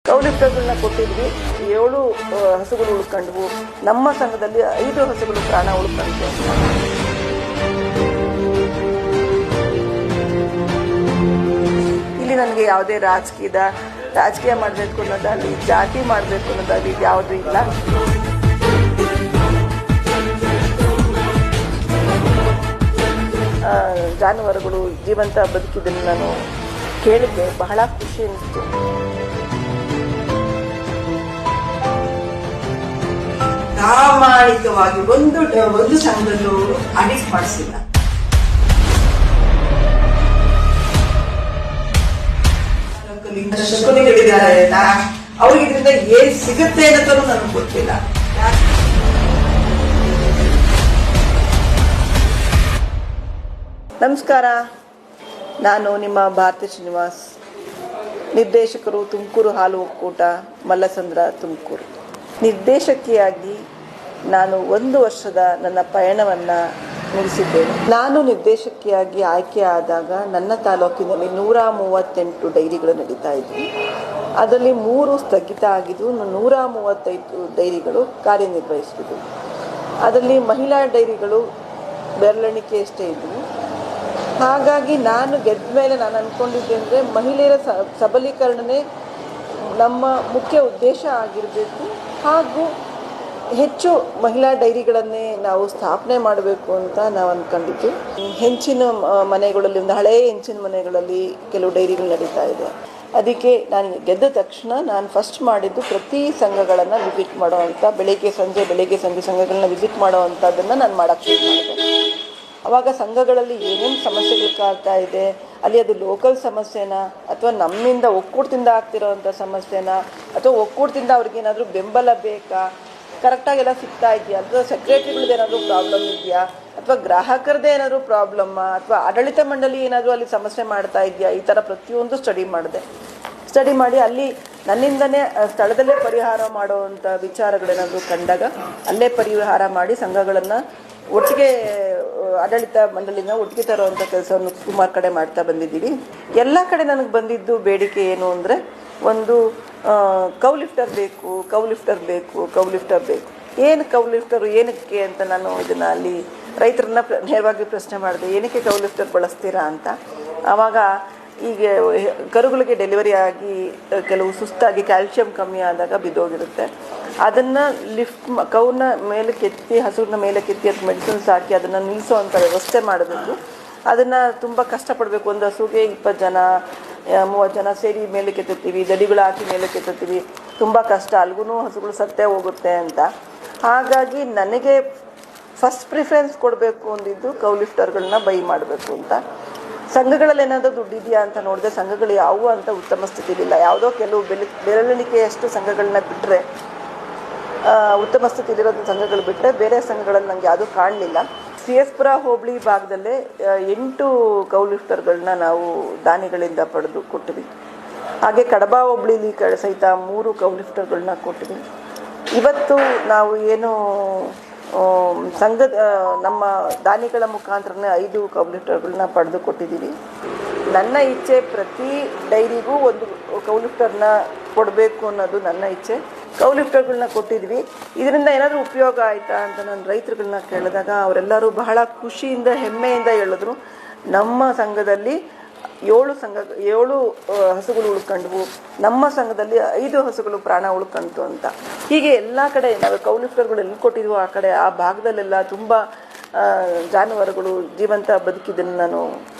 ಕೌಲಿಫ್ಟರ್ಗಳನ್ನ ಕೊಟ್ಟಿದ್ವಿ. 7 ಹಸುಗಳು ಉಳ್ಕೊಂಡ್ವು. ನಮ್ಮ ಸಂಘದಲ್ಲಿ 5 ಹಸುಗಳು ಪ್ರಾಣ ಉಳ್ಕೊಂಡ್ವು. ಇಲ್ಲಿ ನನಗೆ ಯಾವುದೇ ರಾಜಕೀಯ ಮಾಡಬೇಕು ಅನ್ನೋದಾಗಲಿ, ಜಾತಿ ಮಾಡಬೇಕು ಅನ್ನೋದಾಗಲಿ ಯಾವುದೂ ಇಲ್ಲ. ಜಾನುವಾರುಗಳು ಜೀವಂತ ಬದುಕಿದ್ದನ್ನು ನಾನು ಕೇಳಿದ್ದೆ, ಬಹಳ ಖುಷಿ ಅನಿಸ್ತು. ಪ್ರಾಮಾಣಿಕವಾಗಿ ಒಂದು ಸಂಘದಲ್ಲೂ ಆಡಿಟ್ ಮಾಡಿಸಿಲ್ಲ. ಅವ್ರಿಗೆ ಇದರಿಂದ ಏನ್ ಸಿಗುತ್ತೆ ಅನ್ನೋದು ನನಗೆ ಗೊತ್ತಿಲ್ಲ. ನಮಸ್ಕಾರ, ನಾನು ನಿಮ್ಮ ಭಾರತಿ ಶ್ರೀನಿವಾಸ್, ನಿರ್ದೇಶಕರು, ತುಮಕೂರು ಹಾಲು ಒಕ್ಕೂಟ, ಮಲ್ಲಸಂದ್ರ, ತುಮಕೂರು. ನಿರ್ದೇಶಕಿಯಾಗಿ ನಾನು 1 ವರ್ಷದ ನನ್ನ ಪಯಣವನ್ನು ಮುಗಿಸಿದ್ದೇನೆ. ನಾನು ನಿರ್ದೇಶಕಿಯಾಗಿ ಆಯ್ಕೆ ಆದಾಗ ನನ್ನ ತಾಲೂಕಿನಲ್ಲಿ 138 ಡೈರಿಗಳು ನಡೀತಾ ಇದ್ವು. ಅದರಲ್ಲಿ 3 ಸ್ಥಗಿತ ಆಗಿದ್ದು, 135 ಡೈರಿಗಳು ಕಾರ್ಯನಿರ್ವಹಿಸಿದ್ವು. ಅದರಲ್ಲಿ ಮಹಿಳಾ ಡೈರಿಗಳು ಬೆರಳೆಣಿಕೆಯಷ್ಟೇ ಇದ್ದವು. ಹಾಗಾಗಿ ನಾನು ಗೆದ್ದ ಮೇಲೆ ನಾನು ಅಂದ್ಕೊಂಡಿದ್ದೆ ಅಂದರೆ ಮಹಿಳೆಯರ ಸಬಲೀಕರಣನೇ ನಮ್ಮ ಮುಖ್ಯ ಉದ್ದೇಶ ಆಗಿರಬೇಕು, ಹಾಗೂ ಹೆಚ್ಚು ಮಹಿಳಾ ಡೈರಿಗಳನ್ನೇ ನಾವು ಸ್ಥಾಪನೆ ಮಾಡಬೇಕು ಅಂತ ನಾವು ಅಂದ್ಕೊಂಡಿದ್ದು. ಹೆಂಚಿನ ಮನೆಗಳಲ್ಲಿ, ಒಂದು ಹಳೆಯ ಹೆಂಚಿನ ಮನೆಗಳಲ್ಲಿ ಕೆಲವು ಡೈರಿಗಳು ನಡೀತಾ ಇದೆ. ಅದಕ್ಕೆ ನಾನು ಗೆದ್ದ ತಕ್ಷಣ ನಾನು ಫಸ್ಟ್ ಮಾಡಿದ್ದು ಪ್ರತಿ ಸಂಘಗಳನ್ನು ವಿಸಿಟ್ ಮಾಡೋವಂಥ, ಬೆಳಿಗ್ಗೆ ಸಂಜೆ ಸಂಘಗಳನ್ನ ವಿಸಿಟ್ ಮಾಡೋವಂಥದ್ದನ್ನು ನಾನು ಮಾಡೋಕ್ಕೆ ಶುರು ಮಾಡಿದೆ. ಆವಾಗ ಸಂಘಗಳಲ್ಲಿ ಏನೇನು ಸಮಸ್ಯೆಗಳು ಕಾಡ್ತಾ ಇದೆ, ಅಲ್ಲಿ ಅದು ಲೋಕಲ್ ಸಮಸ್ಯೆನಾ ಅಥವಾ ನಮ್ಮಿಂದ ಒಕ್ಕೂಟದಿಂದ ಆಗ್ತಿರೋವಂಥ ಸಮಸ್ಯೆನಾ, ಅಥವಾ ಒಕ್ಕೂಟದಿಂದ ಅವ್ರಿಗೇನಾದರೂ ಬೆಂಬಲ ಬೇಕಾ, ಕರೆಕ್ಟಾಗೆಲ್ಲ ಸಿಗ್ತಾ ಇದೆಯಾ, ಅಥವಾ ಸೆಕ್ರೆಟರಿಗಳದ್ದು ಏನಾದರೂ ಪ್ರಾಬ್ಲಮ್ ಇದೆಯಾ, ಅಥವಾ ಗ್ರಾಹಕರದೇ ಏನಾದರೂ ಪ್ರಾಬ್ಲಮ್ಮಾ, ಅಥವಾ ಆಡಳಿತ ಮಂಡಳಿ ಏನಾದರೂ ಅಲ್ಲಿ ಸಮಸ್ಯೆ ಮಾಡ್ತಾ ಇದೆಯಾ, ಈ ಥರ ಪ್ರತಿಯೊಂದು ಸ್ಟಡಿ ಮಾಡಿ ಅಲ್ಲಿ ನನ್ನಿಂದನೇ ಸ್ಥಳದಲ್ಲೇ ಪರಿಹಾರ ಮಾಡುವಂಥ ವಿಚಾರಗಳೇನಾದರೂ ಕಂಡಾಗ ಅಲ್ಲೇ ಪರಿಹಾರ ಮಾಡಿ ಸಂಘಗಳನ್ನು ಒಟ್ಟಿಗೆ, ಆಡಳಿತ ಮಂಡಳಿನ ಒಟ್ಟಿಗೆ ತರುವಂಥ ಕೆಲಸವನ್ನು ಸುಮಾರು ಕಡೆ ಮಾಡ್ತಾ ಬಂದಿದ್ದೀವಿ. ಎಲ್ಲ ಕಡೆ ನನಗೆ ಬಂದಿದ್ದು ಬೇಡಿಕೆ ಏನು ಅಂದರೆ, ಒಂದು ಕೌಲಿಫ್ಟರ್ ಬೇಕು. ಏನು ಕೌಲಿಫ್ಟರು ಏನಕ್ಕೆ ಅಂತ ನಾನು ಇದನ್ನು ಅಲ್ಲಿ ರೈತರನ್ನ ನೇರವಾಗಿ ಪ್ರಶ್ನೆ ಮಾಡಿದೆ, ಏನಕ್ಕೆ ಕೌಲಿಫ್ಟರ್ ಬಳಸ್ತೀರಾ ಅಂತ. ಆವಾಗ ಈಗ ಕರುಗಳಿಗೆ ಡೆಲಿವರಿ ಆಗಿ ಕೆಲವು ಸುಸ್ತಾಗಿ ಕ್ಯಾಲ್ಶಿಯಂ ಕಮ್ಮಿ ಆದಾಗ ಬಿದ್ದೋಗಿರುತ್ತೆ. ಅದನ್ನು ಕೌನ ಮೇಲೆ ಕೆತ್ತಿ, ಹಸುರನ್ನ ಮೇಲೆ ಕೆತ್ತಿ ಅದಕ್ಕೆ ಮೆಡಿಸಿನ್ಸ್ ಹಾಕಿ ಅದನ್ನು ನಿಲ್ಲಿಸೋವಂಥ ವ್ಯವಸ್ಥೆ ಮಾಡಬೇಕು. ಅದನ್ನು ತುಂಬ ಕಷ್ಟಪಡಬೇಕು. ಒಂದು ಹಸುಗೆ 20 ಜನ 30 ಜನ ಸೇರಿ ಮೇಲೆ ಕೆತ್ತೀವಿ, ದಡಿಗಳು ಹಾಕಿ ಮೇಲೆ ಕೆತ್ತೀವಿ, ತುಂಬ ಕಷ್ಟ, ಅಲ್ಗೂ ಹಸುಗಳು ಸತ್ತೇ ಹೋಗುತ್ತೆ ಅಂತ. ಹಾಗಾಗಿ ನನಗೆ ಫಸ್ಟ್ ಪ್ರಿಫರೆನ್ಸ್ ಕೊಡಬೇಕು ಅಂದಿದ್ದು ಕೌಲಿಫ್ಟರ್ಗಳನ್ನ ಬೈ ಮಾಡಬೇಕು ಅಂತ. ಸಂಘಗಳಲ್ಲಿ ಏನಾದರೂ ದುಡ್ಡಿದೆಯಾ ಅಂತ ನೋಡಿದೆ, ಸಂಘಗಳು ಯಾವುವು ಅಂತ ಉತ್ತಮ ಸ್ಥಿತಿಲಿಲ್ಲ. ಯಾವುದೋ ಕೆಲವು ಬೆರಳೆಣಿಕೆಯಷ್ಟು ಸಂಘಗಳನ್ನ ಬಿಟ್ಟರೆ, ಉತ್ತಮ ಸ್ಥಿತಿಲಿರೋದು ಸಂಘಗಳು ಬಿಟ್ಟರೆ ಬೇರೆ ಸಂಘಗಳಲ್ಲಿ ನನಗೆ ಯಾವುದೂ ಕಾಣಲಿಲ್ಲ. CS ಪುರ ಹೋಬಳಿ ಭಾಗದಲ್ಲೇ 8 ಕೌಲಿಫ್ಟರ್ಗಳನ್ನ ನಾವು ದಾನಿಗಳಿಂದ ಪಡೆದು ಕೊಟ್ಟಿವಿ. ಹಾಗೆ ಕಡಬ ಹೋಬಳಿಲಿ ಸಹಿತ 3 ಕೌಲಿಫ್ಟರ್ಗಳನ್ನ ಕೊಟ್ಟಿವಿ. ಇವತ್ತು ನಾವು ಏನು ನಮ್ಮ ದಾನಿಗಳ ಮುಖಾಂತರನೇ 5 ಕೌಲಿಫ್ಟರ್ಗಳನ್ನ ಪಡೆದು ಕೊಟ್ಟಿದ್ದೀವಿ. ನನ್ನ ಇಚ್ಛೆ ಪ್ರತಿ ಡೈರಿಗೂ ಒಂದು ಕೌಲಿಫ್ಟರ್ನ ಕೊಡಬೇಕು ಅನ್ನೋದು ನನ್ನ ಇಚ್ಛೆ. ಕೌಲಿಫ್ಟರ್ಗಳನ್ನ ಕೊಟ್ಟಿದ್ವಿ. ಇದರಿಂದ ಏನಾದರೂ ಉಪಯೋಗ ಆಯಿತಾ ಅಂತ ನಾನು ರೈತರುಗಳನ್ನ ಕೇಳಿದಾಗ ಅವರೆಲ್ಲರೂ ಬಹಳ ಖುಷಿಯಿಂದ, ಹೆಮ್ಮೆಯಿಂದ ಹೇಳಿದ್ರು, ನಮ್ಮ ಸಂಘದಲ್ಲಿ 7 ಹಸುಗಳು ಉಳ್ಕೊಂಡ್ವು, ನಮ್ಮ ಸಂಘದಲ್ಲಿ 5 ಹಸುಗಳು ಪ್ರಾಣ ಉಳ್ಕೊಂತು ಅಂತ. ಹೀಗೆ ಎಲ್ಲ ಕಡೆ ನಾವು ಕೌಲಿಫ್ಟರ್ಗಳು ಎಲ್ಲಿ ಕೊಟ್ಟಿದ್ವೋ ಆ ಕಡೆ, ಆ ಭಾಗದಲ್ಲೆಲ್ಲ ತುಂಬ ಜಾನುವಾರುಗಳು ಜೀವಂತ ಬದುಕಿದ್ದನ್ನು ನಾನು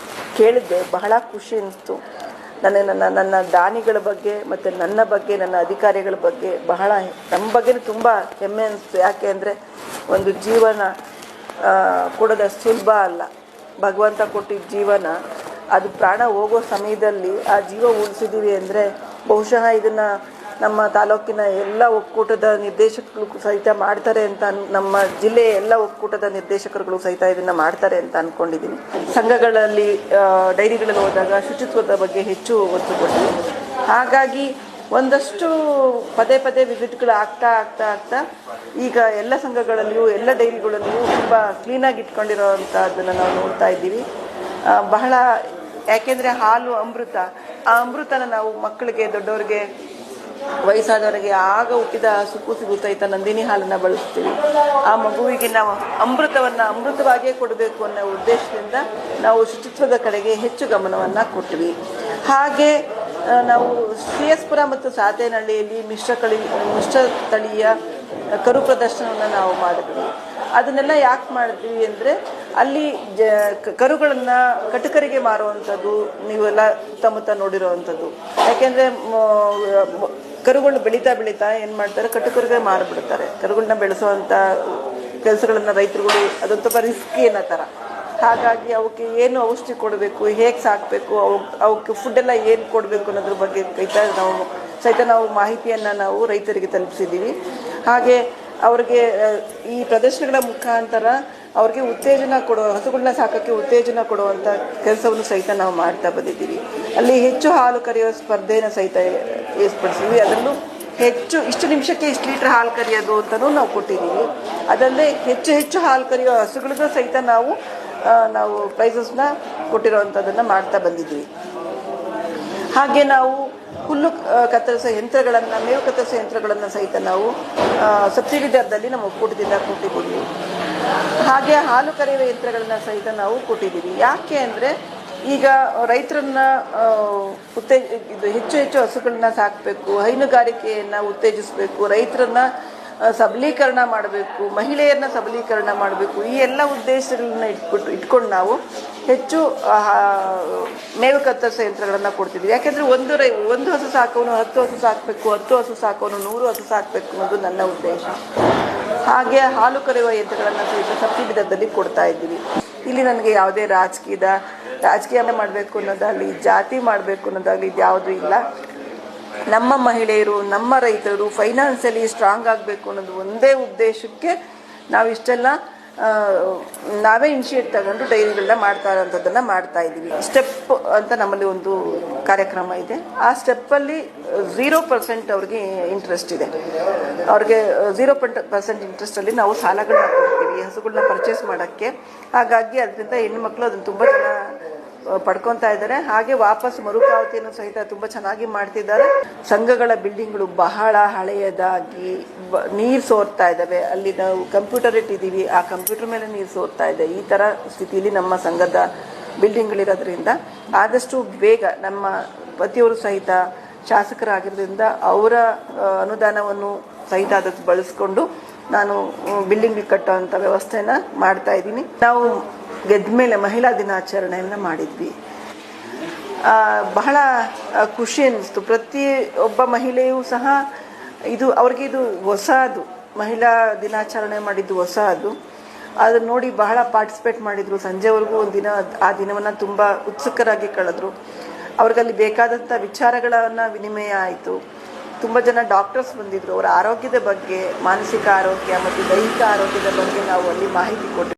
ಕೇಳಿದ್ದೆ, ಬಹಳ ಖುಷಿ ಅನಿಸ್ತು. ನನ್ನ ದಾನಿಗಳ ಬಗ್ಗೆ ಮತ್ತು ನನ್ನ ಬಗ್ಗೆ, ನನ್ನ ಅಧಿಕಾರಿಗಳ ಬಗ್ಗೆ ನಮ್ಮ ಬಗ್ಗೆ ತುಂಬ ಹೆಮ್ಮೆ ಅನಿಸ್ತು. ಯಾಕೆ ಅಂದರೆ ಒಂದು ಜೀವನ ಕೊಡೋದಷ್ಟು ಸುಲಭ ಅಲ್ಲ. ಭಗವಂತ ಕೊಟ್ಟಿದ್ದ ಜೀವನ, ಅದು ಪ್ರಾಣ ಹೋಗೋ ಸಮಯದಲ್ಲಿ ಆ ಜೀವ ಉಳಿಸಿದ್ದೀವಿ ಅಂದರೆ ಬಹುಶಃ ಇದನ್ನು ನಮ್ಮ ತಾಲೂಕಿನ ಎಲ್ಲ ಒಕ್ಕೂಟದ ನಿರ್ದೇಶಕರು ಸಹಿತ ಮಾಡ್ತಾರೆ ಅಂತ, ನಮ್ಮ ಜಿಲ್ಲೆಯ ಎಲ್ಲ ಒಕ್ಕೂಟದ ನಿರ್ದೇಶಕರುಗಳು ಸಹಿತ ಇದನ್ನು ಮಾಡ್ತಾರೆ ಅಂತ ಅಂದ್ಕೊಂಡಿದ್ದೀನಿ. ಸಂಘಗಳಲ್ಲಿ ಡೈರಿಗಳಲ್ಲಿ ಹೋದಾಗ ಶುಚಿತ್ವದ ಬಗ್ಗೆ ಹೆಚ್ಚು ಒತ್ತು ಕೊಡ್ತೀವಿ. ಹಾಗಾಗಿ ಒಂದಷ್ಟು ಪದೇ ವಿಸಿಟ್ಗಳು ಆಗ್ತಾ ಈಗ ಎಲ್ಲ ಸಂಘಗಳಲ್ಲಿಯೂ, ಎಲ್ಲ ಡೈರಿಗಳಲ್ಲಿಯೂ ತುಂಬ ಕ್ಲೀನಾಗಿ ಇಟ್ಕೊಂಡಿರೋವಂಥದ್ದನ್ನು ನಾವು ನೋಡ್ತಾ ಇದ್ದೀವಿ. ಯಾಕೆಂದರೆ ಹಾಲು ಅಮೃತ, ಆ ಅಮೃತನ ನಾವು ಮಕ್ಕಳಿಗೆ, ದೊಡ್ಡವ್ರಿಗೆ ವಯಸ್ಸಾದವರಿಗೆ ಆಗ ಹುಟ್ಟಿದ ಕೂಸಿಗೂ ಸಹಿತ ನಂದಿನಿ ಹಾಲನ್ನು ಬಳಸ್ತೀವಿ. ಆ ಮಗುವಿಗೆ ನಾವು ಅಮೃತವಾಗಿಯೇ ಕೊಡಬೇಕು ಅನ್ನೋ ಉದ್ದೇಶದಿಂದ ನಾವು ಶುಚಿತ್ವದ ಕಡೆಗೆ ಹೆಚ್ಚು ಗಮನವನ್ನು ಕೊಟ್ವಿ. ಹಾಗೆ ನಾವು ಶ್ರೀಯಸ್ಪುರ ಮತ್ತು ಸಾತೇನಹಳ್ಳಿಯಲ್ಲಿ ಮಿಶ್ರ ತಳಿಯ ಕರು ಪ್ರದರ್ಶನವನ್ನು ನಾವು ಮಾಡಿದ್ವಿ. ಅದನ್ನೆಲ್ಲ ಯಾಕೆ ಮಾಡಿದ್ವಿ ಅಂದರೆ ಅಲ್ಲಿ ಕರುಗಳನ್ನು ಕಟುಕರಿಗೆ ಮಾರುವಂಥದ್ದು ನೀವೆಲ್ಲ ಸುತ್ತಮುತ್ತ ನೋಡಿರೋವಂಥದ್ದು. ಯಾಕೆಂದರೆ ಕರುಗಳು ಬೆಳೀತಾ ಏನು ಮಾಡ್ತಾರೆ, ಕಟುಕರಿಗೆ ಮಾರಿಬಿಡ್ತಾರೆ. ಕರುಗಳನ್ನ ಬೆಳೆಸೋವಂಥ ಕೆಲಸಗಳನ್ನು ರೈತರುಗಳು ಅದೊಂದು ಸ್ವಲ್ಪ ರಿಸ್ಕಿ ಅನ್ನೋ ಥರ. ಹಾಗಾಗಿ ಅವಕ್ಕೆ ಏನು ಔಷಧಿ ಕೊಡಬೇಕು, ಹೇಗೆ ಸಾಕಬೇಕು, ಅವಕ್ಕೆ ಫುಡ್ಡೆಲ್ಲ ಏನು ಕೊಡಬೇಕು ಅನ್ನೋದ್ರ ಬಗ್ಗೆ ನಾವು ಮಾಹಿತಿಯನ್ನು ನಾವು ರೈತರಿಗೆ ತಲುಪಿಸಿದ್ದೀವಿ. ಹಾಗೆ ಅವ್ರಿಗೆ ಈ ಪ್ರದರ್ಶನಗಳ ಮುಖಾಂತರ ಅವ್ರಿಗೆ ಉತ್ತೇಜನ ಹಸುಗಳನ್ನ ಸಾಕೋಕ್ಕೆ ಉತ್ತೇಜನ ಕೊಡುವಂಥ ಕೆಲಸವನ್ನು ಸಹಿತ ನಾವು ಮಾಡ್ತಾ ಬಂದಿದ್ದೀವಿ. ಅಲ್ಲಿ ಹೆಚ್ಚು ಹಾಲು ಕರೆಯೋ ಸ್ಪರ್ಧೆನ ಸಹಿತ ಏರ್ಪಡಿಸಿದ್ವಿ. ಅದರಲ್ಲೂ ಇಷ್ಟು ನಿಮಿಷಕ್ಕೆ ಇಷ್ಟು ಲೀಟ್ರ್ ಹಾಲು ಕರೆಯೋದು ಅಂತಲೂ ನಾವು ಕೊಟ್ಟಿದ್ದೀವಿ. ಅದಲ್ಲದೆ ಹೆಚ್ಚು ಹಾಲು ಕರೆಯೋ ಹಸುಗಳಿಗೂ ಸಹಿತ ನಾವು ಪ್ರೈಸಸ್ನ ಕೊಟ್ಟಿರೋವಂಥದ್ದನ್ನು ಮಾಡ್ತಾ ಬಂದಿದ್ವಿ. ಹಾಗೆ ನಾವು ಹುಲ್ಲು ಕತ್ತರಿಸೋ ಯಂತ್ರಗಳನ್ನು, ಮೇವು ಕತ್ತರಿಸೋ ಯಂತ್ರಗಳನ್ನು ಸಹಿತ ನಾವು ಸಬ್ಸಿಡಿ ದರದಲ್ಲಿ ನಮ್ಮ ಒಕ್ಕೂಟದಿಂದ ಕೊಟ್ಟಿದ್ದೀವಿ. ಹಾಗೆ ಹಾಲು ಕರೆಯುವ ಯಂತ್ರಗಳನ್ನು ಸಹಿತ ನಾವು ಕೊಟ್ಟಿದ್ದೀವಿ. ಯಾಕೆ ಅಂದರೆ ಈಗ ರೈತರನ್ನ ಹೆಚ್ಚು ಹಸುಗಳನ್ನ ಸಾಕಬೇಕು, ಹೈನುಗಾರಿಕೆಯನ್ನು ಉತ್ತೇಜಿಸಬೇಕು, ರೈತರನ್ನ ಸಬಲೀಕರಣ ಮಾಡಬೇಕು, ಮಹಿಳೆಯರನ್ನ ಸಬಲೀಕರಣ ಮಾಡಬೇಕು. ಈ ಎಲ್ಲ ಉದ್ದೇಶಗಳನ್ನ ಇಟ್ಕೊಂಡು ನಾವು ಹೆಚ್ಚು ಮೇವು ಕತ್ತರಿಸೋ ಯಂತ್ರಗಳನ್ನು ಕೊಡ್ತಿದ್ವಿ. ಯಾಕೆಂದರೆ ಒಂದು ಹಸು ಸಾಕೋನು 10 ಹಸು ಸಾಕಬೇಕು, 10 ಹಸು ಸಾಕೋನು 100 ಹಸು ಸಾಕಬೇಕು ಅನ್ನೋದು ನನ್ನ ಉದ್ದೇಶ. ಹಾಗೆ ಹಾಲು ಕರೆಯುವ ಯಂತ್ರಗಳನ್ನು ಸಹಿತ ಸಬ್ಸಿಡಿ ದರದಲ್ಲಿ ಕೊಡ್ತಾ ಇದ್ದೀವಿ. ಇಲ್ಲಿ ನನಗೆ ಯಾವುದೇ ರಾಜಕೀಯ ಮಾಡಬೇಕು ಅನ್ನೋದಾಗಲಿ, ಜಾತಿ ಮಾಡಬೇಕು ಅನ್ನೋದಾಗಲಿ ಯಾವುದೂ ಇಲ್ಲ. ನಮ್ಮ ಮಹಿಳೆಯರು, ನಮ್ಮ ರೈತರು ಫೈನಾನ್ಸಿಯಲಿ ಸ್ಟ್ರಾಂಗ್ ಆಗಬೇಕು ಅನ್ನೋದು ಒಂದೇ ಉದ್ದೇಶಕ್ಕೆ ನಾವು ಇಷ್ಟೆಲ್ಲ ನಾವೇ ಇನಿಷಿಯೇಟ್ ತಗೊಂಡು ಡೈರಿಗಳನ್ನ ಮಾಡ್ತಾ ಇರೋಂಥದ್ದನ್ನು ಮಾಡ್ತಾ ಇದ್ದೀವಿ. ಸ್ಟೆಪ್ ಅಂತ ನಮ್ಮಲ್ಲಿ ಒಂದು ಕಾರ್ಯಕ್ರಮ ಇದೆ. ಆ ಸ್ಟೆಪ್ಪಲ್ಲಿ 0% ಅವ್ರಿಗೆ ಇಂಟ್ರೆಸ್ಟ್ ಇದೆ. ಅವ್ರಿಗೆ 0% ಇಂಟ್ರೆಸ್ಟಲ್ಲಿ ನಾವು ಸಾಲಗಳನ್ನ ಕೊಡ್ತೀವಿ ಹಸುಗಳನ್ನ ಪರ್ಚೇಸ್ ಮಾಡೋಕ್ಕೆ. ಹಾಗಾಗಿ ಅದರಿಂದ ಹೆಣ್ಣುಮಕ್ಳು ಅದನ್ನು ತುಂಬ ಜನ ಪಡ್ಕೊತಾ ಇದ್ದಾರೆ. ಹಾಗೆ ವಾಪಸ್ ಮರುಪಾವತಿಯನ್ನು ಸಹಿತ ತುಂಬ ಚೆನ್ನಾಗಿ ಮಾಡ್ತಿದ್ದಾರೆ. ಸಂಘಗಳ ಬಿಲ್ಡಿಂಗ್ಗಳು ಬಹಳ ಹಳೆಯದಾಗಿ ನೀರು ಸೋರ್ತಾ ಇದ್ದಾವೆ. ಅಲ್ಲಿ ನಾವು ಕಂಪ್ಯೂಟರ್ ಇಟ್ಟಿದ್ದೀವಿ, ಆ ಕಂಪ್ಯೂಟರ್ ಮೇಲೆ ನೀರು ಸೋರ್ತಾ ಇದೆ. ಈ ಥರ ಸ್ಥಿತಿಯಲ್ಲಿ ನಮ್ಮ ಸಂಘದ ಬಿಲ್ಡಿಂಗ್ಗಳಿರೋದ್ರಿಂದ ಆದಷ್ಟು ಬೇಗ ನಮ್ಮ ಪತಿಯವರು ಸಹಿತ ಶಾಸಕರಾಗಿರೋದ್ರಿಂದ ಅವರ ಅನುದಾನವನ್ನು ಸಹಿತ ಅದಕ್ಕೆ ಬಳಸ್ಕೊಂಡು ನಾನು ಬಿಲ್ಡಿಂಗ್ ಕಟ್ಟುವಂಥ ವ್ಯವಸ್ಥೆನ ಮಾಡ್ತಾ ಇದ್ದೀನಿ. ನಾವು ಗೆದ್ದ ಮೇಲೆ ಮಹಿಳಾ ದಿನಾಚರಣೆಯನ್ನು ಮಾಡಿದ್ವಿ. ಬಹಳ ಖುಷಿ ಅನ್ನಿಸ್ತು. ಪ್ರತಿಯೊಬ್ಬ ಮಹಿಳೆಯೂ ಸಹ ಅವ್ರಿಗೆ ಇದು ಹೊಸದು, ಮಹಿಳಾ ದಿನಾಚರಣೆ ಮಾಡಿದ್ದು ಹೊಸದು. ಅದನ್ನು ನೋಡಿ ಬಹಳ ಪಾರ್ಟಿಸಿಪೇಟ್ ಮಾಡಿದರು. ಸಂಜೆವರೆಗೂ ಆ ದಿನವನ್ನು ತುಂಬ ಉತ್ಸುಕರಾಗಿ ಕಳೆದ್ರು. ಅವ್ರಿಗಲ್ಲಿ ಬೇಕಾದಂಥ ವಿಚಾರಗಳನ್ನು ವಿನಿಮಯ ಆಯಿತು. ತುಂಬ ಜನ ಡಾಕ್ಟರ್ಸ್ ಬಂದಿದ್ದರು. ಅವರ ಆರೋಗ್ಯದ ಬಗ್ಗೆ, ಮಾನಸಿಕ ಆರೋಗ್ಯ ಮತ್ತು ದೈಹಿಕ ಆರೋಗ್ಯದ ಬಗ್ಗೆ ನಾವು ಅಲ್ಲಿ ಮಾಹಿತಿ ಕೊಟ್ಟಿದ್ವಿ.